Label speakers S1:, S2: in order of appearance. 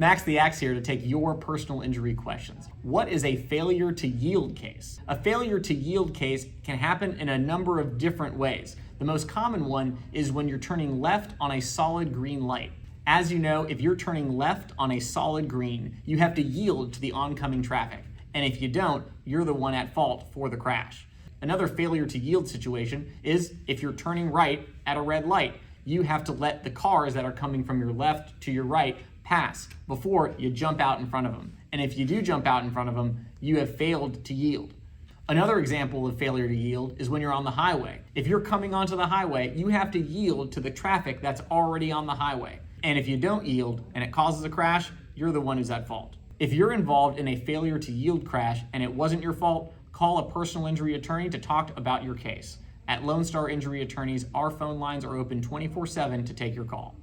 S1: Max the Axe here to take your personal injury questions. What is a failure to yield case? A failure to yield case can happen in a number of different ways. The most common one is when you're turning left on a solid green light. As you know, if you're turning left on a solid green, you have to yield to the oncoming traffic. And if you don't, you're the one at fault for the crash. Another failure to yield situation is if you're turning right at a red light. You have to let the cars that are coming from your left to your right pass before you jump out in front of them. And if you do jump out in front of them, you have failed to yield. Another example of failure to yield is when you're on the highway. If you're coming onto the highway, you have to yield to the traffic that's already on the highway. And if you don't yield and it causes a crash, you're the one who's at fault. If you're involved in a failure to yield crash and it wasn't your fault, call a personal injury attorney to talk about your case. At Lone Star Injury Attorneys, our phone lines are open 24/7 to take your call.